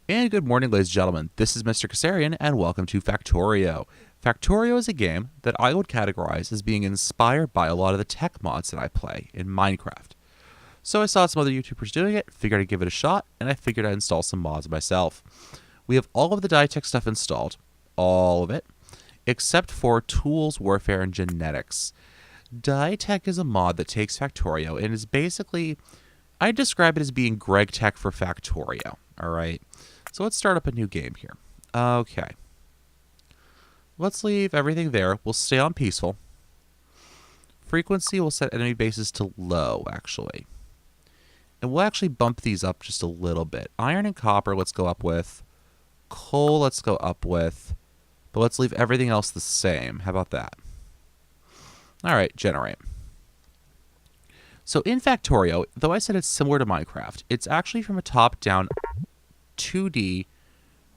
And good morning, ladies and gentlemen. This is Mr. Kasarian, and welcome to Factorio. Factorio is a game that I would categorize as being inspired by a lot of the tech mods that I play in Minecraft. So I saw some other YouTubers doing it, figured I'd give it a shot, and I figured I'd install some mods myself. We have all of the Dytech stuff installed, all of it, except for Tools, Warfare, and Genetics. Dytech is a mod that takes Factorio and is basically, I describe it as being Greg Tech for Factorio, alright? So let's start up a new game here. Okay. Let's leave everything there. We'll stay on peaceful. Frequency, we'll set enemy bases to low, actually. And we'll actually bump these up just a little bit. Iron and copper, let's go up with. Coal, let's go up with. But let's leave everything else the same. How about that? Alright, generate. So in Factorio, though I said it's similar to Minecraft, it's actually from a top-down 2D,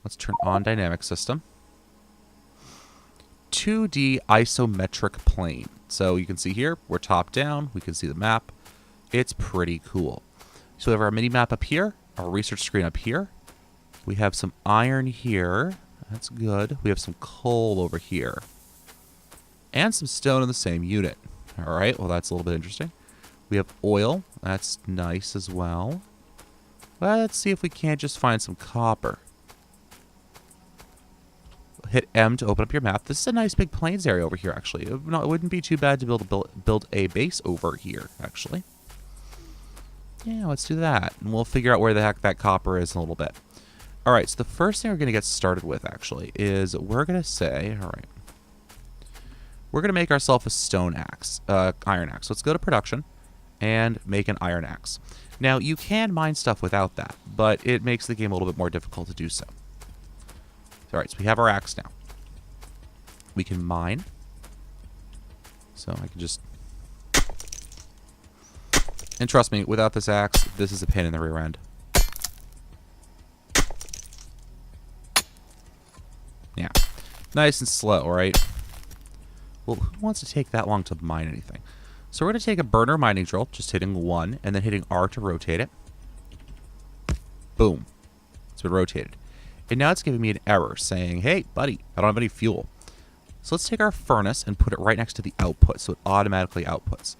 let's turn on dynamic system, 2D isometric plane. So you can see here, we're top down, we can see the map. It's pretty cool. So we have our mini map up here, our research screen up here. We have some iron here. That's good. We have some coal over here. And some stone in the same unit. Alright, well that's a little bit interesting. We have oil. That's nice as well. Let's see if we can't just find some copper. Hit M to open up your map. This is a nice big plains area over here, actually. It wouldn't be too bad to build a base over here, actually. Yeah, let's do that. And we'll figure out where the heck that copper is in a little bit. Alright, so the first thing we're going to get started with, actually, is we're going to say, alright, we're going to make ourselves a stone axe, iron axe. Let's go to production and make an iron axe. Now, you can mine stuff without that, but it makes the game a little bit more difficult to do so. Alright, so we have our axe now. We can mine. So I can just... And trust me, without this axe, this is a pain in the rear end. Yeah. Nice and slow, right? Well, who wants to take that long to mine anything? So we're going to take a burner mining drill, just hitting 1, and then hitting R to rotate it. Boom. It's been rotated. And now it's giving me an error saying, hey, buddy, I don't have any fuel. So let's take our furnace and put it right next to the output so it automatically outputs.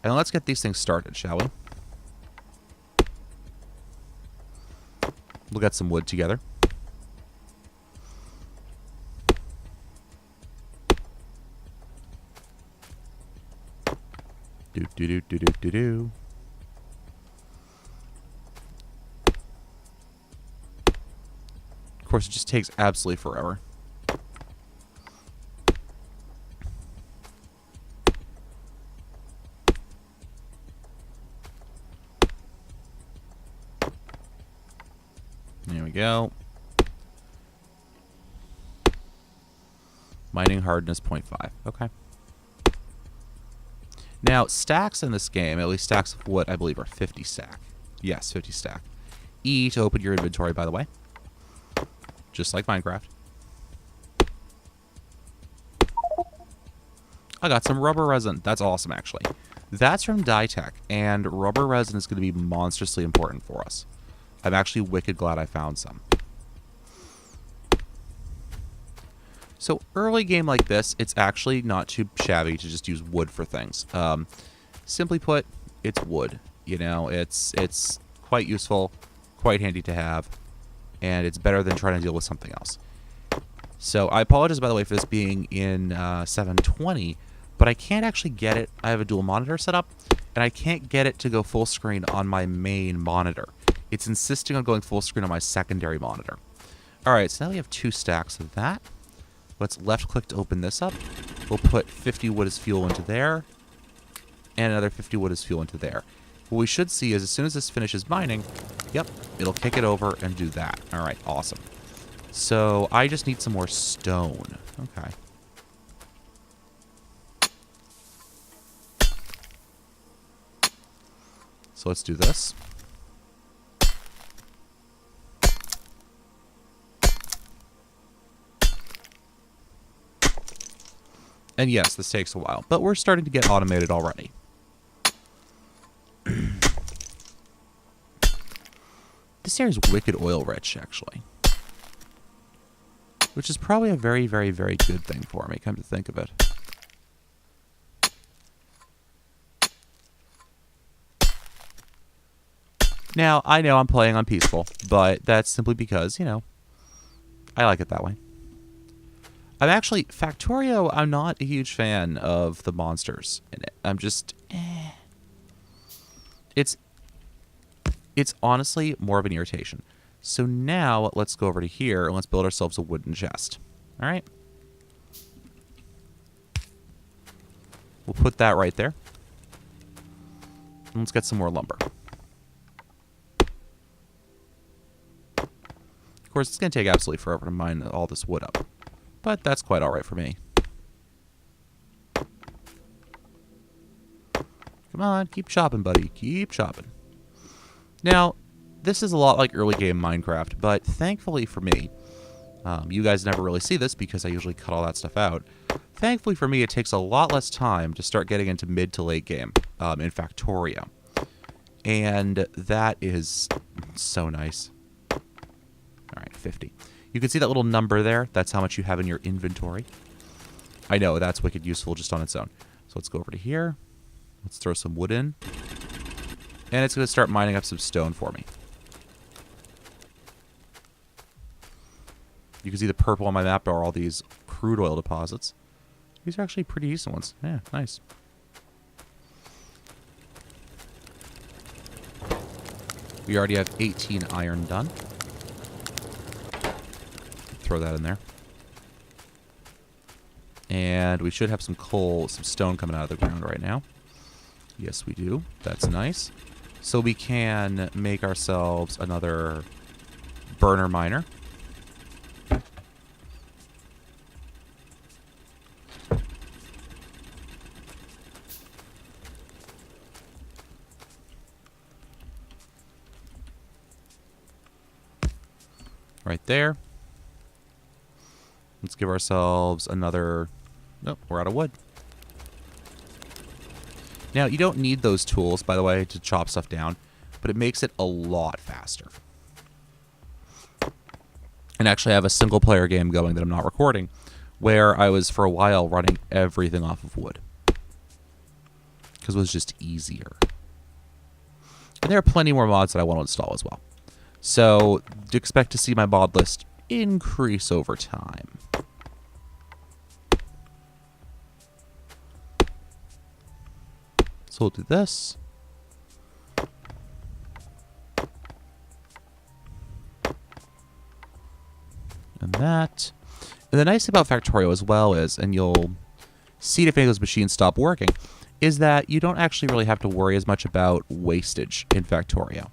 And let's get these things started, shall we? We'll get some wood together. Do. Of course, it just takes absolutely forever. There we go. Mining hardness 0.5. Okay. Now, stacks in this game, at least stacks of wood, I believe, are 50 stack. Yes, 50 stack. E to open your inventory, by the way. Just like Minecraft. I got some rubber resin. That's awesome, actually. That's from Dytech, and rubber resin is going to be monstrously important for us. I'm actually wicked glad I found some. So early game like this, it's actually not too shabby to just use wood for things. Simply put, it's wood. You know, it's quite useful, quite handy to have, and it's better than trying to deal with something else. So I apologize, by the way, for this being in 720, but I can't actually get it. I have a dual monitor set up, and I can't get it to go full screen on my main monitor. It's insisting on going full screen on my secondary monitor. Alright, so now we have 2 stacks of that. Let's left-click to open this up. We'll put 50 wood as fuel into there, and another 50 wood as fuel into there. What we should see is as soon as this finishes mining, yep, it'll kick it over and do that. Alright, awesome. So I just need some more stone. Okay. So let's do this. And yes, this takes a while, but we're starting to get automated already. This This area is wicked oil rich, actually. Which is probably a very, very, very good thing for me, come to think of it. Now, I know I'm playing on peaceful, but that's simply because, you know, I like it that way. I'm actually, Factorio, I'm not a huge fan of the monsters in it. I'm just, It's honestly more of an irritation. So now, let's go over to here and let's build ourselves a wooden chest. All right? We'll put that right there. And let's get some more lumber. Of course, it's going to take absolutely forever to mine all this wood up. But that's quite all right for me. Come on, keep chopping, buddy. Keep chopping. Now, this is a lot like early game Minecraft, but thankfully for me, you guys never really see this because I usually cut all that stuff out. Thankfully for me, it takes a lot less time to start getting into mid to late game in Factorio. And that is so nice. All right, 50. You can see that little number there. That's how much you have in your inventory. I know, that's wicked useful just on its own. So let's go over to here. Let's throw some wood in. And it's going to start mining up some stone for me. You can see the purple on my map are all these crude oil deposits. These are actually pretty decent ones. Yeah, nice. We already have 18 iron done. Throw that in there. And we should have some coal, some stone coming out of the ground right now. Yes, we do. That's nice. So we can make ourselves another burner miner. Right there. Let's give ourselves another... Nope, we're out of wood. Now, you don't need those tools, by the way, to chop stuff down, but it makes it a lot faster. And actually, I have a single-player game going that I'm not recording, where I was, for a while, running everything off of wood. Because it was just easier. And there are plenty more mods that I want to install as well. So, expect to see my mod list increase over time. So we'll do this. And that. And the nice thing about Factorio as well is, and you'll see it if any of those machines stop working, is that you don't actually really have to worry as much about wastage in Factorio.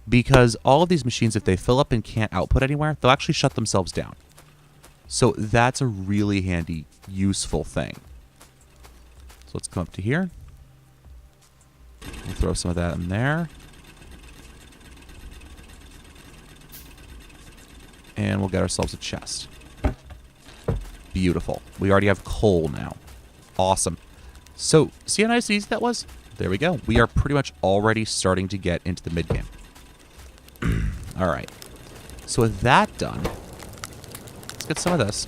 Because all of these machines, if they fill up and can't output anywhere, they'll actually shut themselves down. So that's a really handy, useful thing. So let's come up to here. We'll throw some of that in there. And we'll get ourselves a chest. Beautiful. We already have coal now. Awesome. So, see how nice and easy that was? There we go. We are pretty much already starting to get into the mid-game. Alright. So with that done, let's get some of this.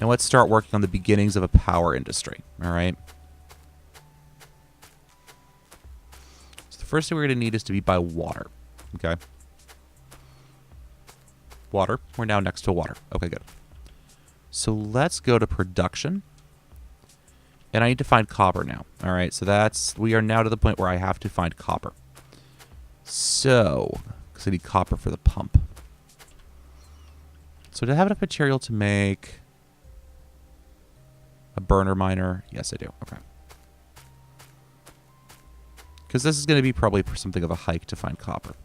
And let's start working on the beginnings of a power industry. Alright? So the first thing we're going to need is to be by water. Okay? Water. We're now next to water. Okay, good. So let's go to production. And I need to find copper now. Alright, so we are now to the point where I have to find copper. So, because I need copper for the pump. So, do I have enough material to make a burner miner? Yes, I do. Okay. Because this is going to be probably something of a hike to find copper.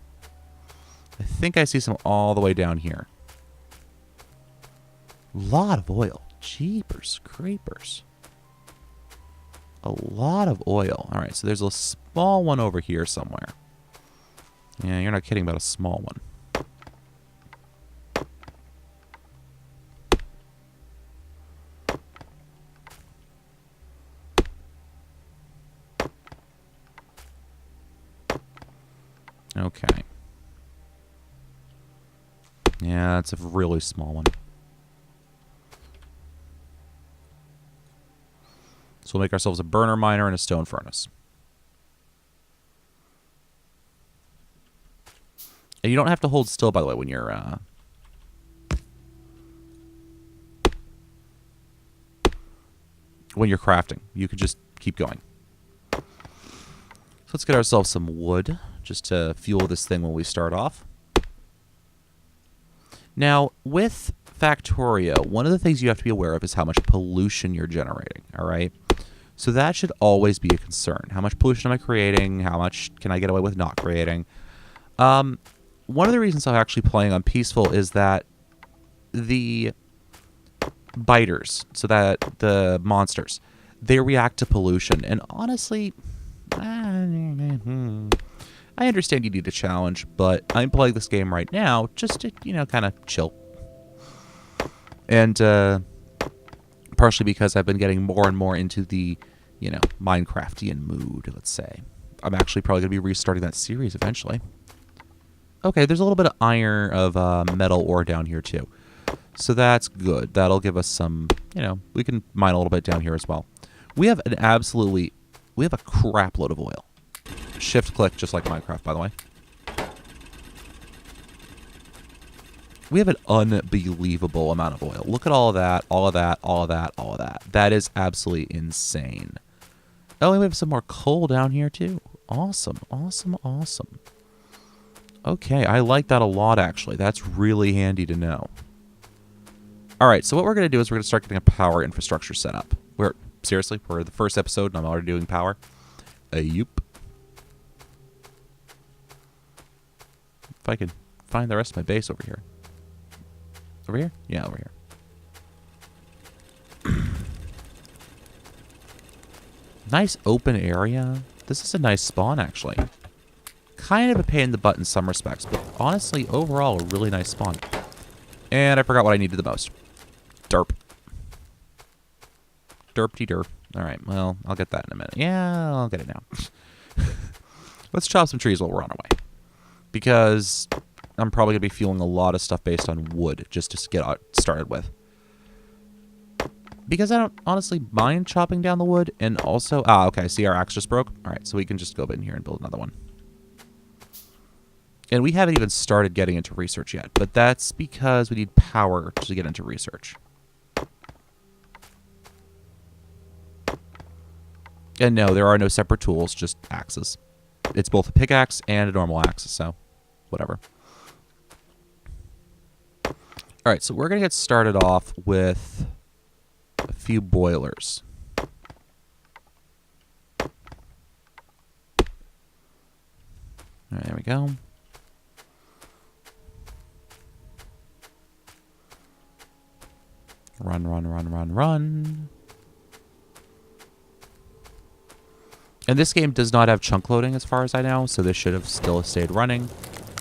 I think I see some all the way down here. Lot of oil. Jeepers creepers. A lot of oil. All right, so there's a small one over here somewhere. Yeah, you're not kidding about a small one. Okay. Yeah, it's a really small one. So we'll make ourselves a burner miner and a stone furnace. And you don't have to hold still, by the way, when you're crafting. You can just keep going. So let's get ourselves some wood just to fuel this thing when we start off. Now, with Factorio, one of the things you have to be aware of is how much pollution you're generating, all right? So that should always be a concern. How much pollution am I creating? How much can I get away with not creating? One of the reasons I'm actually playing on Peaceful is that the biters, so that the monsters, they react to pollution. And honestly, I understand you need a challenge, but I'm playing this game right now just to, kind of chill. And partially because I've been getting more and more into the, Minecraftian mood, let's say. I'm actually probably going to be restarting that series eventually. Okay, there's a little bit of iron, of metal ore down here too. So that's good. That'll give us some, we can mine a little bit down here as well. We have a crap load of oil. Shift click, just like Minecraft, by the way. We have an unbelievable amount of oil. Look at all of that, all of that, all of that, all of that. That is absolutely insane. Oh, and we have some more coal down here, too. Awesome, awesome, awesome. Okay, I like that a lot, actually. That's really handy to know. All right, so what we're going to do is we're going to start getting a power infrastructure set up. Seriously, we're the first episode, and I'm already doing power. Yup. If I could find the rest of my base over here. Over here? Yeah, over here. Nice open area. This is a nice spawn, actually. Kind of a pain in the butt in some respects, but honestly, overall, a really nice spawn. And I forgot what I needed the most. Derp. Derp-de-derp. All right, well, I'll get that in a minute. Yeah, I'll get it now. Let's chop some trees while we're on our way. Because I'm probably going to be fueling a lot of stuff based on wood just to get started with. Because I don't honestly mind chopping down the wood. And also, okay, see our axe just broke. All right, so we can just go in here and build another one. And we haven't even started getting into research yet. But that's because we need power to get into research. And no, there are no separate tools, just axes. It's both a pickaxe and a normal axe, so whatever. All right, so we're going to get started off with a few boilers. All right, there we go. Run, run, run, run, run. And this game does not have chunk loading as far as I know, so this should have still stayed running.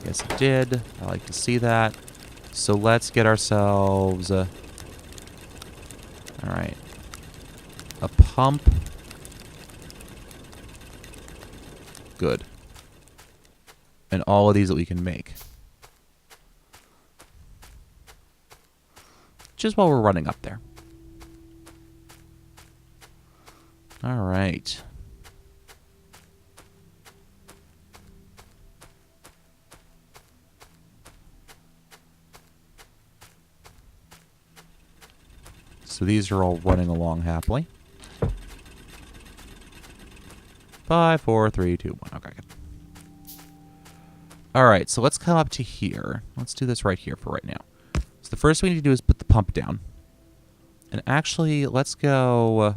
Yes, it did. I like to see that. So let's get ourselves all right, a pump. Good. And all of these that we can make. Just while we're running up there. All right. So these are all running along happily. 5, 4, 3, 2, 1. Okay, good. All right, so let's come up to here. Let's do this right here for right now. So the first thing we need to do is put the pump down. And actually, let's go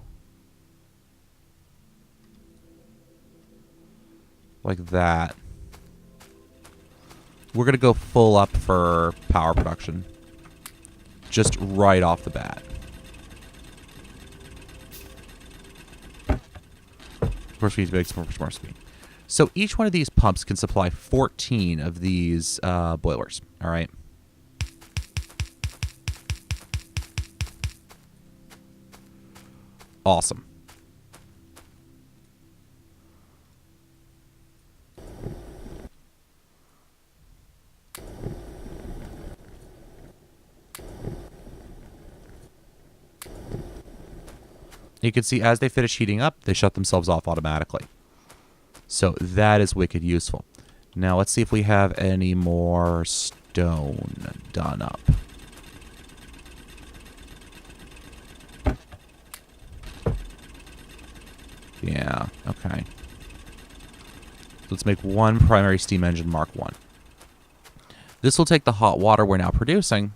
like that. We're going to go full up for power production. Just right off the bat. Of course, we need to make some more speed. So each one of these pumps can supply 14 of these boilers. All right. Awesome. You can see as they finish heating up, they shut themselves off automatically. So that is wicked useful. Now let's see if we have any more stone done up. Yeah, okay. Let's make one primary steam engine Mark 1. This will take the hot water we're now producing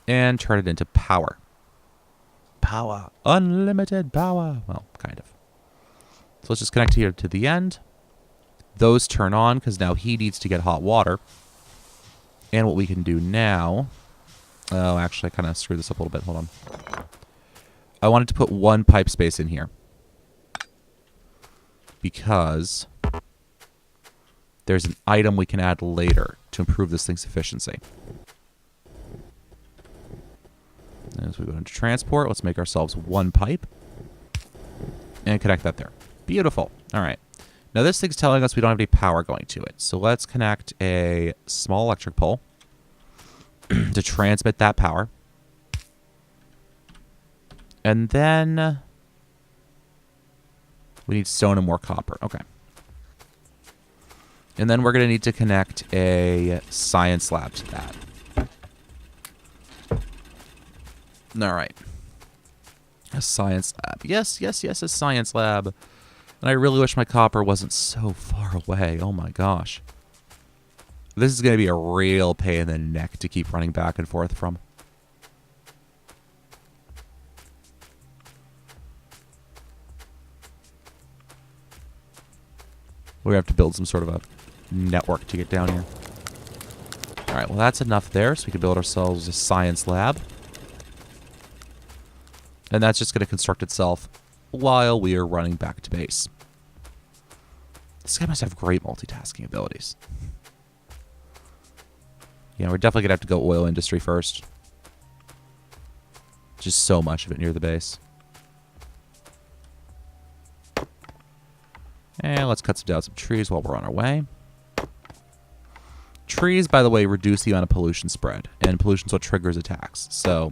and turn it into power. Power. Unlimited power. Well, kind of. So let's just connect here to the end. Those turn on because now he needs to get hot water. And what we can do now... Oh, actually, I kind of screwed this up a little bit. Hold on. I wanted to put one pipe space in here. Because there's an item we can add later to improve this thing's efficiency. As we go into transport, let's make ourselves one pipe. And connect that there. Beautiful. All right. Now this thing's telling us we don't have any power going to it. So let's connect a small electric pole to transmit that power. And then we need stone and more copper. Okay. And then we're going to need to connect a science lab to that. All right. A science lab. Yes, yes, yes, a science lab. And I really wish my copper wasn't so far away. Oh my gosh. This is going to be a real pain in the neck to keep running back and forth from. We're going to have to build some sort of a network to get down here. All right, well, that's enough there, so we can build ourselves a science lab. And that's just going to construct itself while we are running back to base. This guy must have great multitasking abilities. Yeah, we're definitely going to have to go oil industry first. Just so much of it near the base. And let's cut down some trees while we're on our way. Trees, by the way, reduce the amount of pollution spread. And pollution's what triggers attacks. So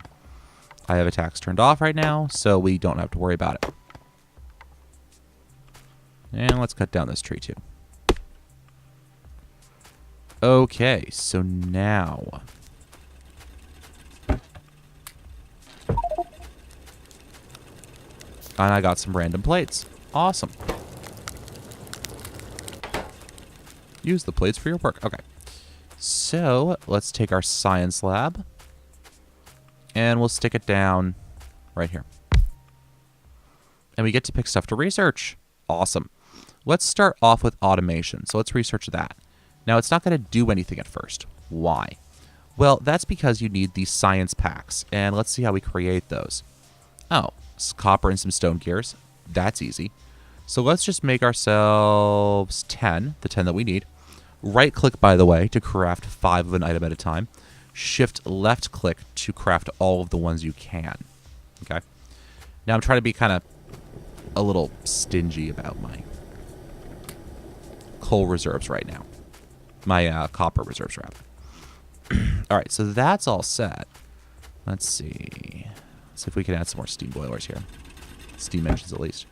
I have attacks turned off right now, so we don't have to worry about it. And let's cut down this tree too. Okay, so now... And I got some random plates. Awesome. Use the plates for your work. Okay. So, let's take our science lab. And we'll stick it down right here. And we get to pick stuff to research. Awesome. Let's start off with automation. So let's research that. Now, it's not going to do anything at first. Why? Well, that's because you need these science packs. And let's see how we create those. Oh, it's copper and some stone gears. That's easy. So let's just make ourselves 10, the 10 that we need. Right-click, by the way, to craft 5 of an item at a time. Shift left-click to craft all of the ones you can. Okay? Now I'm trying to be kind of a little stingy about my coal reserves right now. My copper reserves, rather. All right, so that's all set. Let's see. Let's see if we can add some more steam boilers here. Steam engines, at least.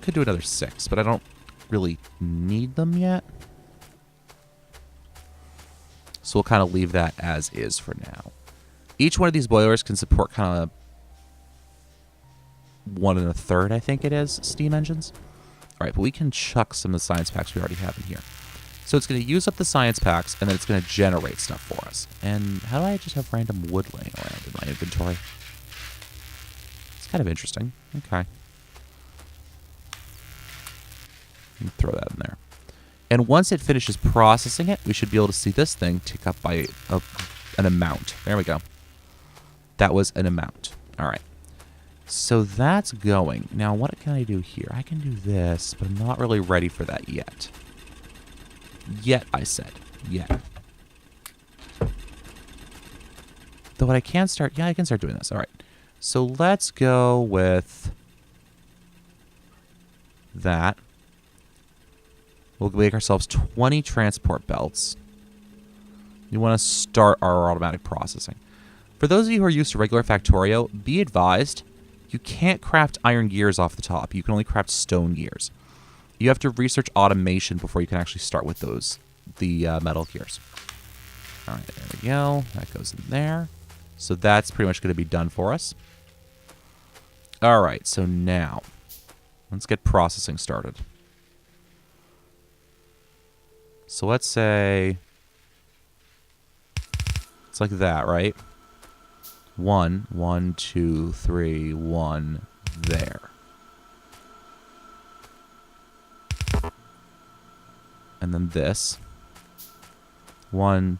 Could do another 6, but I don't really need them yet. So we'll kind of leave that as is for now. Each one of these boilers can support kind of 1 1/3, I think it is, steam engines. All right, but we can chuck some of the science packs we already have in here. So it's going to use up the science packs, and then it's going to generate stuff for us. And how do I just have random wood laying around in my inventory? It's kind of interesting. Okay. Throw that in there. And once it finishes processing it, we should be able to see this thing tick up by an amount. There we go. That was an amount. All right. So that's going. Now, what can I do here? I can do this, but I'm not really ready for that yet. Yet, I said. Yet. Though what I can start... Yeah, I can start doing this. All right. So let's go with that. We'll make ourselves 20 transport belts. You want to start our automatic processing. For those of you who are used to regular Factorio, be advised, you can't craft iron gears off the top. You can only craft stone gears. You have to research automation before you can actually start with the metal gears. All right, there we go. That goes in there. So that's pretty much going to be done for us. All right, so now let's get processing started. So let's say it's like that, right? 1, 1, 2, 3, 1, there. And then this. 1,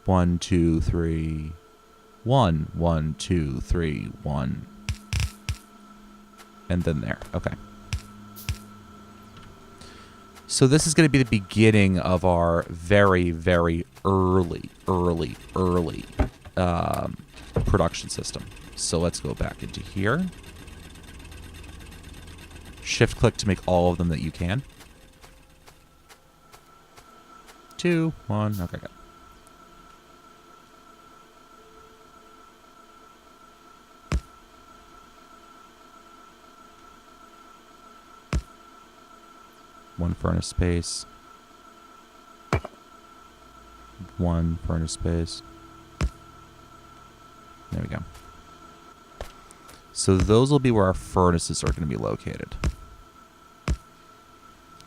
1, 2, 3, 1, 1, 2, 3, 1. And then there. Okay. So this is going to be the beginning of our very, very early production system. So let's go back into here. Shift click to make all of them that you can. 2, 1. Okay, good. One furnace space. 1 furnace space. There we go. So those will be where our furnaces are going to be located.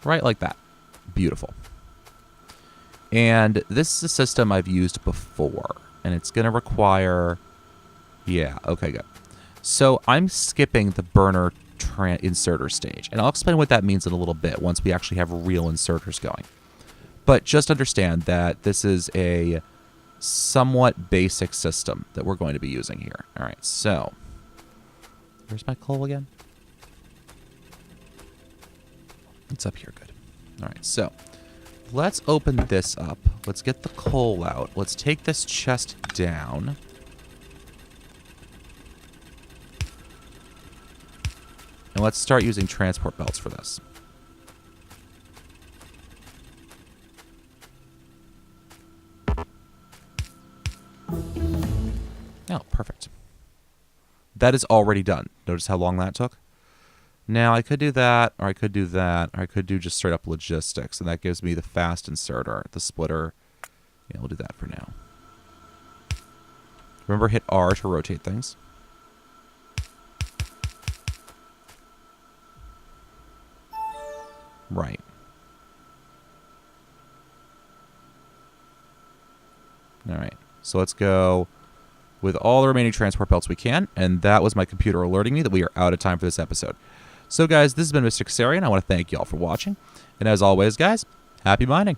Right like that. Beautiful. And this is a system I've used before. And it's going to require... Yeah, okay, good. So I'm skipping the burner inserter stage. And I'll explain what that means in a little bit once we actually have real inserters going. But just understand that this is a somewhat basic system that we're going to be using here. All right, so where's my coal again? It's up here, good. All right, so let's open this up. Let's get the coal out. Let's take this chest down. And let's start using transport belts for this. Oh, perfect. That is already done. Notice how long that took? Now, I could do that, or I could do that, or I could do just straight up logistics, and that gives me the fast inserter, the splitter. Yeah, we'll do that for now. Remember, hit R to rotate things. Right. All right. So let's go with all the remaining transport belts we can. And that was my computer alerting me that we are out of time for this episode. So, guys, this has been Mr. Kasarian. I want to thank you all for watching. And as always, guys, happy mining.